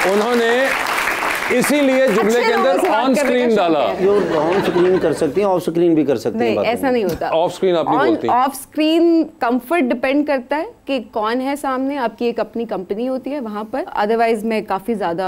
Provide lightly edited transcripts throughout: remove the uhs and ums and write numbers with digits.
उन्होंने इसीलिए जुमले के अंदर ऑन स्क्रीन डाला। जो ऑन स्क्रीन कर सकती हैं, ऑफ स्क्रीन भी कर सकती हैं। नहीं, ऐसा नहीं होता। ऑफ स्क्रीन आप नहीं बोलती। ऑफ स्क्रीन कंफर्ट डिपेंड करता है कि कौन है सामने, आपकी एक अपनी कंपनी होती है वहाँ पर। अदरवाइज मैं काफी ज्यादा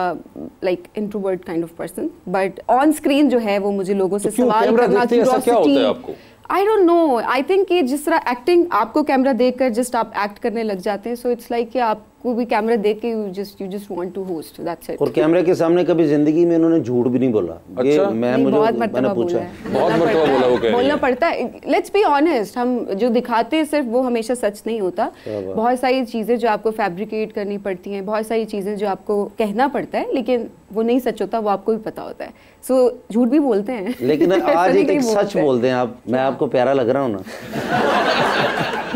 like introvert kind of person, but on screen जो है वो मुझे लोगों से सवाल करना, curiosity, I don't know, I think कि जिस तरह एक्टिंग आपको कैमरा देखकर जस्ट आप एक्ट करने लग जाते हैं, सो इट्स लाइक कि आपको भी कैमरा देख के you just want to host, that's it. और कैमरे के सामने कभी जिंदगी में उन्होंने झूठ भी नहीं बोला। अच्छा? ये मैंने बहुत मर्तबा पूछा, बहुत मर्तबा बोला, वो बोलना पड़ता है। लेट्स बी ऑनेस्ट, हम जो दिखाते हैं सिर्फ वो हमेशा सच नहीं होता। बहुत सारी चीजें जो आपको फैब्रिकेट करनी पड़ती हैं, बहुत सारी चीजें जो आपको कहना पड़ता है, लेकिन वो नहीं सच होता, वो आपको भी पता होता है। सो झूठ भी बोलते हैं लेकिन आज एक सच बोलते हैं आप। मैं आपको प्यारा लग रहा हूँ ना?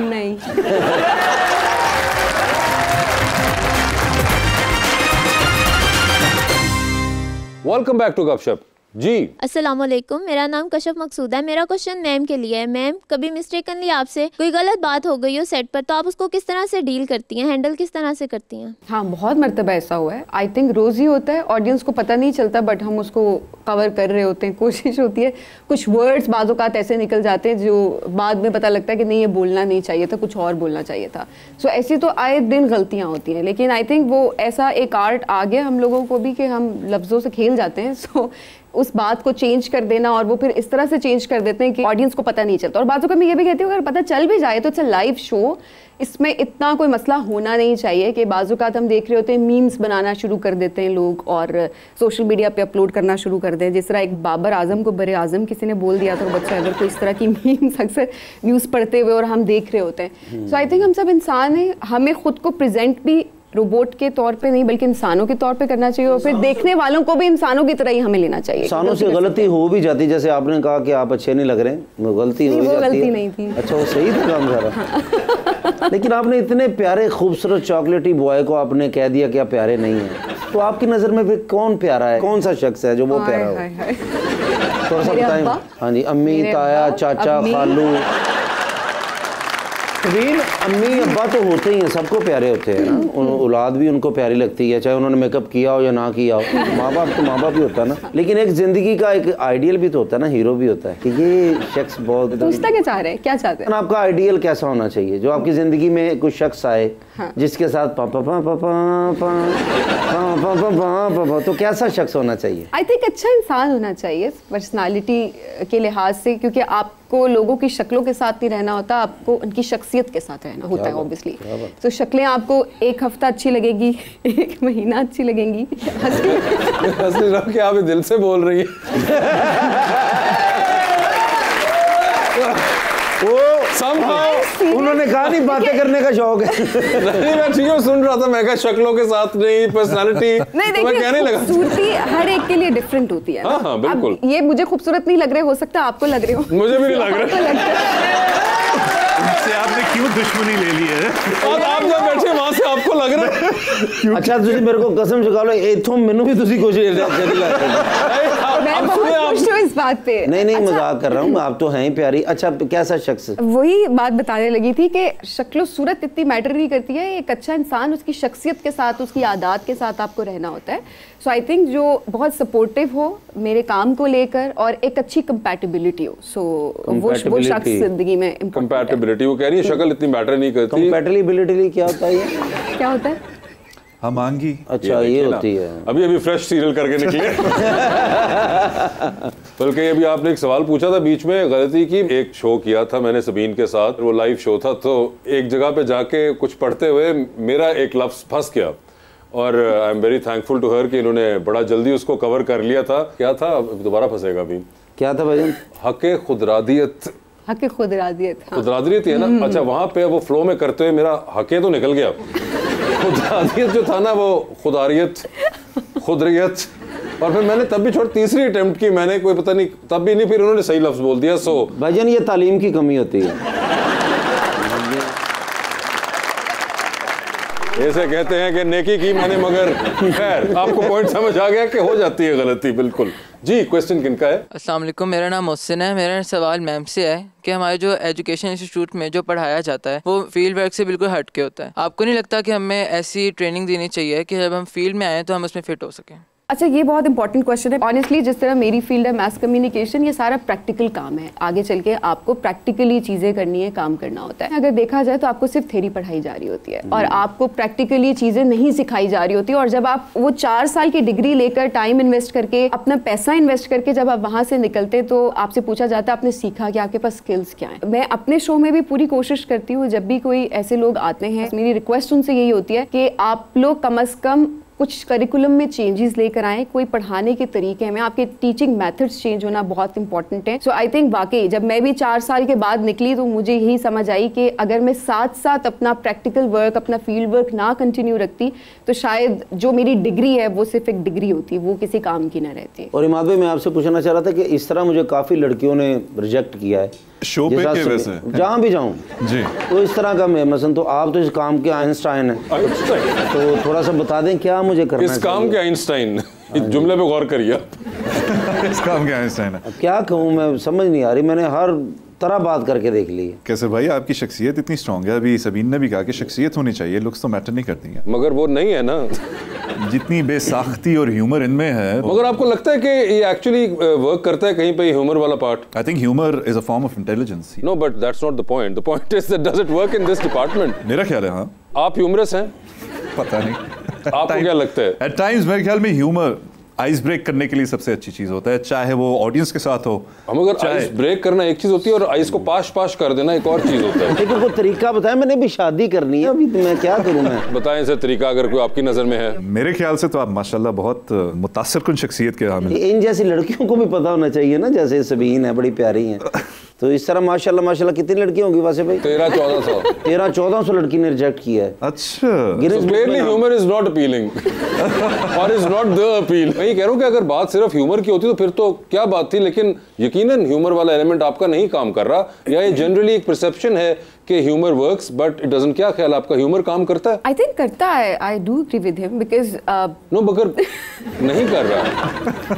नहीं। वेलकम बैक टू गपशप जी। अस्सलाम वालेकुम, मेरा नाम कशफ मकसूद है। मेरा क्वेश्चन मैम के लिए है। मैम, कभी मिस्टेकनली आपसे कोई गलत बात हो गई हो सेट पर, तो आप उसको किस तरह से डील करती हैं, हैंडल किस तरह से करती हैं? हाँ, बहुत मर्तबा ऐसा हुआ है। आई थिंक रोज ही होता है, ऑडियंस को पता नहीं चलता, बट हम उसको कवर कर रहे होते हैं, कोशिश होती है। कुछ वर्ड्स बाज़ औक़ात ऐसे निकल जाते हैं जो बाद में पता लगता है कि नहीं, ये बोलना नहीं चाहिए था, कुछ और बोलना चाहिए था। सो ऐसी तो आए दिन गलतियाँ होती हैं, लेकिन आई थिंक वो ऐसा एक आर्ट आ गया हम लोगों को भी कि हम लफ्ज़ों से खेल जाते हैं। सो उस बात को चेंज कर देना, और वो फिर इस तरह से चेंज कर देते हैं कि ऑडियंस को पता नहीं चलता। और बातों का मैं ये भी कहती हूँ, अगर पता चल भी जाए तो इट्स अ लाइव शो, इसमें इतना कोई मसला होना नहीं चाहिए कि बाज़-औक़ात हम देख रहे होते हैं मीम्स बनाना शुरू कर देते हैं लोग और सोशल मीडिया पे अपलोड करना शुरू कर दें। जिस तरह एक बाबर आजम को बरे आजम किसी ने बोल दिया था, बच्चा अगर कोई इस तरह की मीम्स अक्सर न्यूज़ पढ़ते हुए और हम देख रहे होते हैं। सो आई थिंक हम सब इंसान हैं, हमें खुद को प्रेजेंट भी रोबोट के तौर पे नहीं बल्कि इंसानों के तौर पे करना चाहिए, और फिर देखने वालों को भी इंसानों की तरह ही हमें लेना चाहिए। इंसानों से गलती हो भी जाती, जैसे आपने कहा कि आप अच्छे नहीं लग रहे, वो गलती हो जाती है। वो गलती नहीं थी। अच्छा, वो सही था काम सारा। लेकिन आपने इतने प्यारे खूबसूरत चॉकलेटी बॉय को आपने कह दिया कि आप प्यारे नहीं हैं, तो आपकी नज़र में फिर कौन प्यारा है, कौन सा शख्स है जो वो प्यारा हो? थोड़ा सा बताएं। हाँ जी, अम्मी, ताया, चाचा, खालू, अम्मी अब्बा तो होते ही हैं, सबको प्यारे होते हैं ना। औलाद भी उनको प्यारी लगती है, चाहे उन्होंने मेकअप किया हो या ना किया हो। माँ बाप तो माँ बाप ही होता है ना। लेकिन एक जिंदगी का एक आइडियल भी तो होता है ना, हीरो भी होता है कि ये शख्स बहुत। पूछता क्या चाह रहे हैं, क्या चाहते हैं? आपका आइडियल कैसा होना चाहिए जो आपकी जिंदगी में कुछ शख्स आए जिसके साथ पापा पापा पापा पापा पापा, तो कैसा शख्स होना चाहिए? आई थिंक अच्छा इंसान होना चाहिए पर्सनालिटी के लिहाज से, क्योंकि आपको लोगों की शक्लों के साथ नहीं रहना होता, आपको उनकी शख्सियत के साथ रहना होता है ऑब्वियसली। तो शक्लें आपको एक हफ्ता अच्छी लगेगी, एक महीना अच्छी लगेंगी। हंसने लग के आप दिल से बोल रही है। वो somehow उन्होंने कहा नहीं बातें करने का शौक है। नहीं, मैं ठीक है सुन रहा था, मैं कहा शक्लों के साथ नहीं, पर्सनालिटी नहीं, देखिए खूबसूरती हर एक के लिए डिफरेंट होती है। हाँ हाँ बिल्कुल। ये मुझे खूबसूरत नहीं लग रहे, हो सकता है आपको लग रहे हो, मुझे भी नहीं लग रहा। आपने क्यों दुश्मनी ले ली है? और आप जब बैठे वहां से आपको लग रहा है। अच्छा, तुझे मेरे को कसम चुका लो, इथों मैनू भी तुसी कुछ मैं बहुत खुश हूं इस बात पे। नहीं, मजाक कर रहा हूँ, आप तो हैं ही प्यारी। अच्छा, कैसा शख्स? वही बात बताने लगी थी कि शक्ल सूरत इतनी मैटर नहीं करती है। एक अच्छा इंसान उसकी शख्सियत के साथ, उसकी आदत के साथ आपको रहना होता है। सो आई थिंक जो बहुत सपोर्टिव हो मेरे काम को लेकर और एक अच्छी कंपैटिबिलिटी हो, सो वो शख्स जिंदगी में कंपैटिबिलिटी। वो कह रही है शक्ल इतनी मैटर नहीं करती। कंपैटिबिलिटी क्या होता है? क्या होता है? हमांगी। अच्छा, ये होती है। अभी फ्रेश सीरियल करके निकले। बल्कि अभी आपने एक सवाल पूछा था बीच में, गलती की। एक शो किया था मैंने सबीन के साथ, वो लाइव शो था, तो एक जगह पे जाके कुछ पढ़ते हुए मेरा एक लफ्ज फंस गया, और I am very thankful to her कि इन्होंने बड़ा जल्दी उसको कवर कर लिया था। क्या था, दोबारा फंसेगा अभी। क्या था भाईजान? हक़े खुदरादियत। हक़े खुदरादियत, हाँ। खुदरादियत है ना। अच्छा, वहाँ पे वो फ्लो में करते हुए मेरा हक़े तो निकल गया, खुदरादियत जो था ना वो खुदारियत, खुदरियत। और फिर मैंने तब भी छोड़, तीसरी अटेम्प्ट की मैंने, कोई पता नहीं तब भी नहीं, फिर उन्होंने सही लफ्ज बोल दिया। सो भाईजान, ये तालीम की कमी होती है। ऐसे कहते हैं कि नेकी की मैंने, मगर खैर आपको पॉइंट समझ आ गया कि हो जाती है गलती। बिल्कुल जी। क्वेश्चन किनका है? अस्सलाम वालेकुम, मेरा नाम मोहसिन है। मेरा सवाल मैम से है कि हमारे जो एजुकेशन इंस्टीट्यूट में जो पढ़ाया जाता है वो फील्ड वर्क से बिल्कुल हट के होता है। आपको नहीं लगता कि हमें ऐसी ट्रेनिंग देनी चाहिए कि जब हम फील्ड में आए तो हम उसमें फिट हो सकें? अच्छा, ये बहुत इंपॉर्टेंट क्वेश्चन है। ऑनेस्टली जिस तरह मेरी फील्ड है मास कम्युनिकेशन, ये सारा प्रैक्टिकल काम है। आगे चल के आपको प्रैक्टिकली चीज़ें करनी है, काम करना होता है। अगर देखा जाए तो आपको सिर्फ थ्योरी पढ़ाई जा रही होती है और आपको प्रैक्टिकली चीज़ें नहीं सिखाई जा रही होती। और जब आप वो 4 साल की डिग्री लेकर टाइम इन्वेस्ट करके अपना पैसा इन्वेस्ट करके जब आप वहाँ से निकलते तो आपसे पूछा जाता है आपने सीखा कि आपके पास स्किल्स क्या है। मैं अपने शो में भी पूरी कोशिश करती हूँ, जब भी कोई ऐसे लोग आते हैं मेरी रिक्वेस्ट उनसे यही होती है कि आप लोग कम अज़ कम कुछ करिकुलम में चेंजेस लेकर आएँ, कोई पढ़ाने के तरीके में आपके टीचिंग मेथड्स चेंज होना बहुत इंपॉर्टेंट है। सो आई थिंक वाकई जब मैं भी 4 साल के बाद निकली तो मुझे यही समझ आई कि अगर मैं साथ साथ अपना प्रैक्टिकल वर्क, अपना फील्ड वर्क ना कंटिन्यू रखती तो शायद जो मेरी डिग्री है वो सिर्फ एक डिग्री होती, वो किसी काम की ना रहती। और इमाद भाई, मैं आपसे पूछना चाह रहा था कि इस तरह मुझे काफ़ी लड़कियों ने रिजेक्ट किया है शो पे के वैसे, जहाँ भी जाऊँ जी, तो इस तरह का मैं मसलन, तो आप तो इस काम के आइंस्टाइन हैं, तो थोड़ा सा बता दें क्या मुझे करना है। इस काम के आइंस्टाइन, इस जुमले पे गौर करिए आप। इस काम के आइंस्टाइन है। अब क्या कहूँ, मैं समझ नहीं आ रही। मैंने हर तरह बात करके देख ली है। कैसे भाई, आपकी शख्सियत इतनी स्ट्रांग है। अभी सबीन ने भी कहा कि शख्सियत होनी चाहिए, लुक्स तो मैटर नहीं करती हैं। मगर वो नहीं है ना। जितनी बेसाख्ती और ह्यूमर इनमें है। मगर आपको लगता है कि ये एक्चुअली वर्क करता है कहीं पे ह्यूमर वाला part? I think humour is a form of intelligence. No, but that's not the point. The point is that does it work in this department? मेरा ख्याल है हाँ। आप ह्यूमरस हैं? पता नहीं। आपको क्या लगता है? एट टाइम्स मेरे ख्याल में ह्यूमर आइस ब्रेक करने के लिए सबसे अच्छी चीज होता है, चाहे वो ऑडियंस के साथ हो। हम अगर आइस ब्रेक करना एक चीज होती है और आइस को पाश पाश कर देना एक और चीज होता है। लेकिन कोई तरीका बताया, मैंने भी शादी करनी है अभी, तो मैं क्या करूं? मैं बताएं इसे तरीका अगर कोई आपकी नजर में है। मेरे ख्याल से तो आप माशाल्लाह बहुत मुतासिर कुन शख्सियत के हामिल। इन जैसी लड़कियों को भी पता होना चाहिए ना, जैसे सबीन है, बड़ी प्यारी है। तो इस तरह माशाल्लाह माशाल्लाह कितनी लड़कियां होंगी वैसे भाई? 1300-1400 1300-1400 लड़की ने रिजेक्ट किया है। अच्छा, clearly humour is not appealing और इज नॉट द अपील। मैं ये कह रहा हूँ कि अगर बात सिर्फ ह्यूमर की होती तो फिर तो क्या बात थी, लेकिन यकीनन ह्यूमर वाला एलिमेंट आपका नहीं काम कर रहा, या ये जनरली एक परसेप्शन है कि humour works but it doesn't. क्या ख्याल आपका, ह्यूमर काम करता है? आई थिंक करता है। I do agree with him because no, मगर नहीं कर रहा।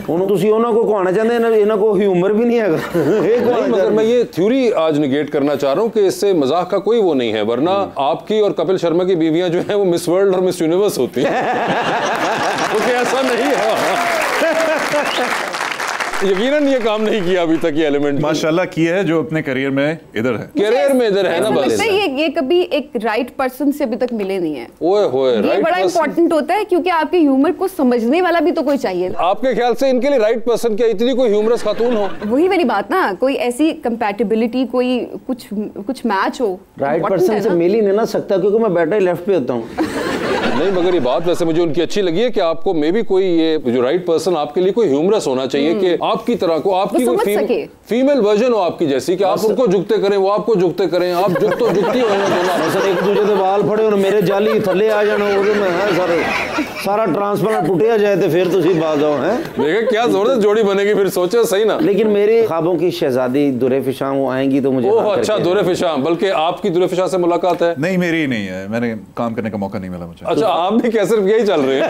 ਹੁਣ ਤੁਸੀਂ ਉਹਨਾਂ को कहना चाहते हैं ਇਹਨਾਂ को ह्यूमर भी नहीं है। नहीं, मगर मैं ये थ्योरी आज निगेट करना चाह रहा हूँ कि इससे मजाक का कोई वो नहीं है, वरना आपकी और कपिल शर्मा की बीवियां जो हैं वो मिस वर्ल्ड और मिस यूनिवर्स होती हैं। क्योंकि ऐसा नहीं है। यकीनन ये काम नहीं किया अभी तक ये एलिमेंट। माशाल्लाह किया है जो अपने करियर में इधर है। करियर में इधर है ना, बस ये कभी एक राइट पर्सन से अभी तक मिले नहीं है। ओए होए, ये बड़ा इंपॉर्टेंट होता है क्योंकि आपके ह्यूमर को समझने वाला भी तो कोई चाहिए। आपके ख्याल से इनके लिए राइट पर्सन क्या इतनी कोई ह्यूमरस खातून हो? वही मेरी बात ना, कोई ऐसी कंपैटिबिलिटी, कोई कुछ मैच हो। राइट पर्सन से मिल ही नहीं ना सकता क्योंकि मैं बैठा ही लेफ्ट पे होता हूँ। नहीं, मगर ये बात वैसे मुझे उनकी अच्छी लगी है कि आपको मे भी कोई ये जो राइट पर्सन आपके लिए कोई ह्यूमरस होना चाहिए कि आपकी तरह को, आपकी कोई फीमेल वर्जन हो आपकी जैसी, कि आप उनको झुकते करें, वो आपको झुकते करें, आप झुकती हो सर। एक दूसरे के बाल फड़े और मेरे जाली थले आ जाना सारा ट्रांसफर टूटिया जाए तो फिर तुसी बात आओ हैं। देखिए क्या जबरदस्त जोड़ी बनेगी, फिर सोचो सही ना। लेकिन मेरे ख्वाबों की शहजादी दुरे फिशां वो आएंगी तो मुझे अच्छा दुरे फिशां, बल्कि आपकी दुरे फिशां से मुलाकात है? नहीं, मेरी नहीं है, मैंने काम करने का मौका नहीं मिला मुझे। अच्छा, आप भी कैसे यही चल रहे हैं?